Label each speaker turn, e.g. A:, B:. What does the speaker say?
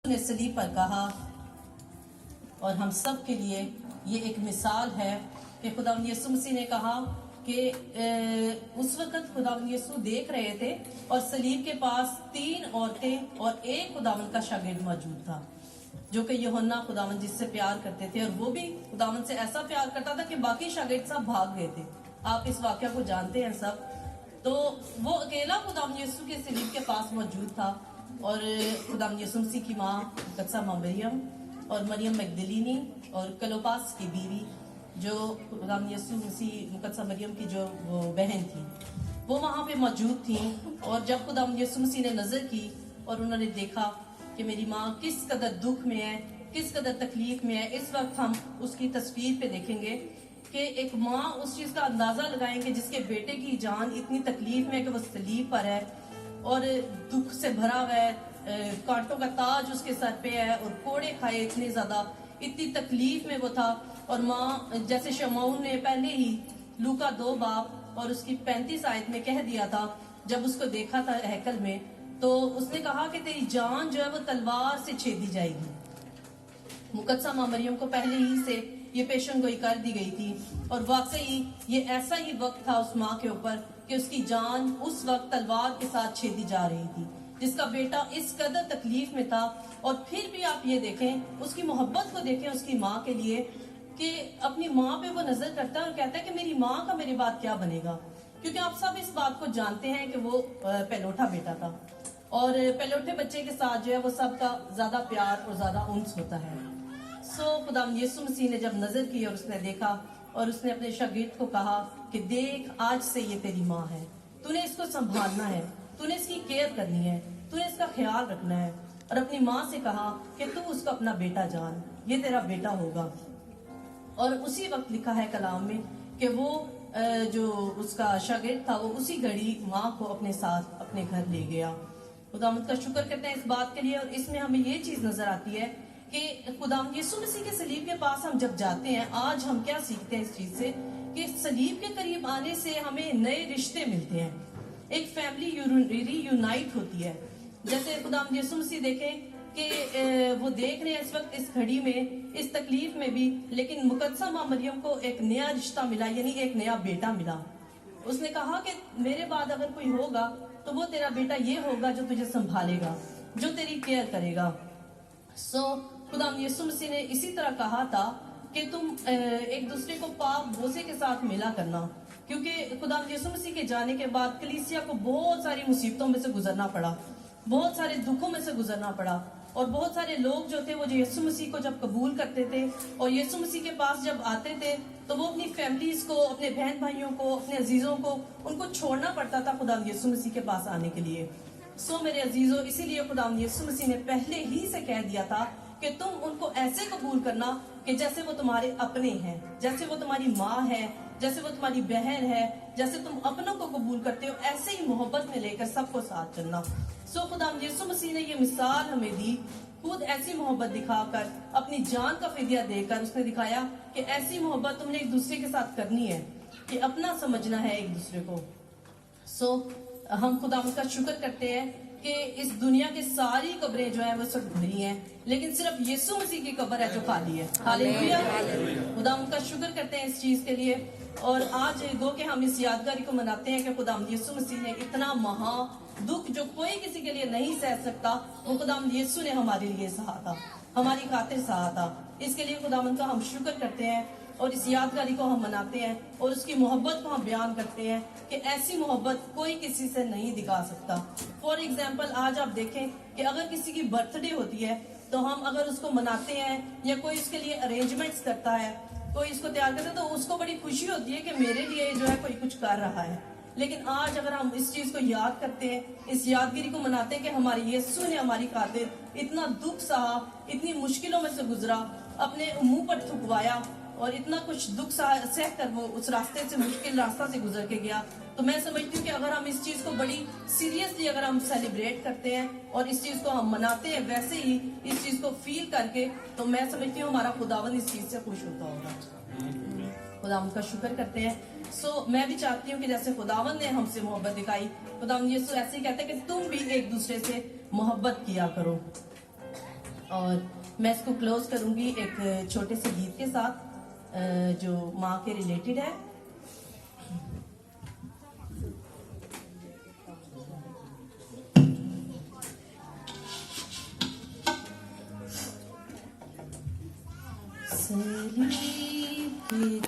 A: نے सलीब पर कहा और हम सब के लिए ये एक मिसाल है कि खुदावंद यीशु मसीह ने कहा कि उस वक्त खुदावंद यीशु देख रहे थे और सलीब के पास 3 औरतें और एक खुदावंद का शागिर्द मौजूद था जो कि यूहन्ना खुदावंद जिससे प्यार करते थे और वो भी खुदावंद से ऐसा प्यार करता था कि बाकी शागिर्द सब भाग गए थे। आप इस वाक्य को जानते हैं सब। तो वो अकेला खुदावंद यीशु के सलीब के पास मौजूद था और खुदावंद यीशु मसीह की माँ मुकद्दसा माँ मरियम और मरियम मगदलीनी और क्लोपास की बीवी जो खुदावंद यीशु मसीह मुकद्दसा मरियम की जो वो बहन थी वो वहाँ पे मौजूद थी। और जब खुदावंद यीशु मसीह ने नजर की और उन्होंने देखा कि मेरी माँ किस कदर दुख में है, किस कदर तकलीफ में है, इस वक्त हम उसकी तस्वीर पे देखेंगे कि एक माँ उस चीज का अंदाजा लगाएंगे जिसके बेटे की जान इतनी तकलीफ में है कि वो सलीब पर है और दुख से भरा हुआ है, कांटों का ताज उसके सर पे है और कोड़े खाए इतने ज्यादा, इतनी तकलीफ में वो था। और माँ जैसे शमौन ने पहले ही लूका 2 बाब और उसकी 35 आयत में कह दिया था जब उसको देखा था हैकल में, तो उसने कहा कि तेरी जान जो है वो तलवार से छेदी जाएगी। मुकद्दसा माँ मरियम को पहले ही से ये पेशन गोई कर दी गई थी और वाकई ये ऐसा ही वक्त था उस माँ के ऊपर कि उसकी जान उस वक्त तलवार के साथ छेदी जा रही थी, जिसका बेटा इस कदर तकलीफ में था। और फिर भी आप ये देखें, उसकी मोहब्बत को देखें उसकी माँ के लिए कि अपनी माँ पे वो नजर करता है और कहता है कि मेरी माँ का मेरे बाद क्या बनेगा। क्योंकि आप सब इस बात को जानते हैं कि वो पहलोठा बेटा था और पहलोठे बच्चे के साथ जो है वो सबका ज्यादा प्यार और ज्यादा उन्स होता है। खुदावंद यीशु मसीह ने जब नजर की और उसने देखा और उसने अपने शागिर्द को कहा कि देख, आज से ये तेरी माँ है, तूने इसको संभालना है, तूने इसकी केयर करनी है, तूने इसका ख्याल रखना है। और अपनी माँ से कहा कि तू उसको अपना बेटा जान, ये तेरा बेटा होगा। और उसी वक्त लिखा है कलाम में कि वो जो उसका शागिर्द था वो उसी घड़ी माँ को अपने साथ अपने घर ले गया। खुदावंद का शुक्र करते हैं इस बात के लिए। और इसमें हमें ये चीज नजर आती है कि खुदावंद यीशु मसीह के सलीब के पास हम जब जाते हैं, आज हम क्या सीखते हैं इस चीज से कि सलीब के करीब आने से हमें नए रिश्ते मिलते हैं, एक फैमिली रीयूनाइट होती है। जैसे खुदावंद यीशु मसीह देखें कि वो देख रहे हैं इस वक्त इस घड़ी में, इस तकलीफ में भी, लेकिन मुकद्दसा माँ मरियम को एक नया रिश्ता मिला, यानी एक नया बेटा मिला। उसने कहा कि मेरे बाद अगर कोई होगा तो वो तेरा बेटा ये होगा जो तुझे संभालेगा, जो तेरी केयर करेगा। खुदावंद यीशु मसीह ने इसी तरह कहा था कि तुम एक दूसरे को पाप बोझे के साथ मिला करना, क्योंकि खुदावंद यीशु मसीह के जाने के बाद कलीसिया को बहुत सारी मुसीबतों में से गुजरना पड़ा, बहुत सारे दुखों में से गुजरना पड़ा। और बहुत सारे लोग जो थे वो जो यीशु मसीह को जब कबूल करते थे और यीशु मसीह के पास जब आते थे तो वो अपनी फैमिलीज को, अपने बहन भाइयों को, अपने अजीजों को, उनको छोड़ना पड़ता था खुदावंद यीशु मसीह के पास आने के लिए। मेरे अजीजों, इसीलिए खुदावंद यीशु मसीह ने पहले ही से कह दिया था कि तुम उनको ऐसे कबूल करना कि जैसे वो तुम्हारे अपने हैं, जैसे वो तुम्हारी माँ है, जैसे वो तुम्हारी बहन है, जैसे तुम अपनों को कबूल करते हो, ऐसे ही मोहब्बत में लेकर सबको साथ चलना। खुदावंद यीशु मसीह ने ये मिसाल हमें दी, खुद ऐसी मोहब्बत दिखाकर, अपनी जान का फिदिया देकर उसने दिखाया कि ऐसी मोहब्बत तुमने एक दूसरे के साथ करनी है, कि अपना समझना है एक दूसरे को। हम खुदावंद का शुक्र करते हैं कि इस दुनिया की सारी कब्रें जो है वो सब भरी हैं, लेकिन सिर्फ यीशु मसीह की कब्र है जो खाली है। हालेलुया। खुदावंद का शुक्र करते हैं इस चीज के लिए। और आज गो के हम इस यादगारी को मनाते हैं कि खुदावंद यीशु मसीह ने इतना महा दुख जो कोई किसी के लिए नहीं सह सकता, वो खुदावंद यीशु ने हमारे लिए सहा था, हमारी खातिर सहा था। इसके लिए खुदावंद का हम शुक्र करते हैं और इस यादगारी को हम मनाते हैं और उसकी मोहब्बत को हम बयान करते हैं कि ऐसी मोहब्बत कोई किसी से नहीं दिखा सकता। फॉर एग्जाम्पल, आज आप देखें कि अगर किसी की बर्थडे होती है तो हम अगर उसको मनाते हैं या कोई इसके लिए अरेंजमेंट्स करता है, कोई इसको तैयार करता है, तो उसको बड़ी खुशी होती है कि मेरे लिए जो है कोई कुछ कर रहा है। लेकिन आज अगर हम इस चीज को याद करते हैं, इस यादगिरी को मनाते हैं कि हमारे यीशु ने हमारी खातिर इतना दुख सहा, इतनी मुश्किलों में से गुजरा, अपने मुंह पर थुकवाया और इतना कुछ दुख सह कर वो उस रास्ते से, मुश्किल रास्ता से गुजर के गया, तो मैं समझती हूँ कि अगर हम इस चीज को बड़ी सीरियसली अगर हम सेलिब्रेट करते हैं और इस चीज को हम मनाते हैं वैसे ही इस चीज को फील करके, तो मैं समझती हूँ हमारा खुदावंद इस चीज से खुश होता होगा। खुदावंद का शुक्र करते हैं। मैं भी चाहती हूँ कि जैसे खुदावंद ने हमसे मोहब्बत दिखाई, खुदावंद यीशु ऐसे ही कहते हैं कि तुम भी एक दूसरे से मोहब्बत किया करो। اور میں اس کو کلوز کروں گی ایک چھوٹے سے گیت کے ساتھ جو ماں کے ریلیٹڈ ہے. صلیب کی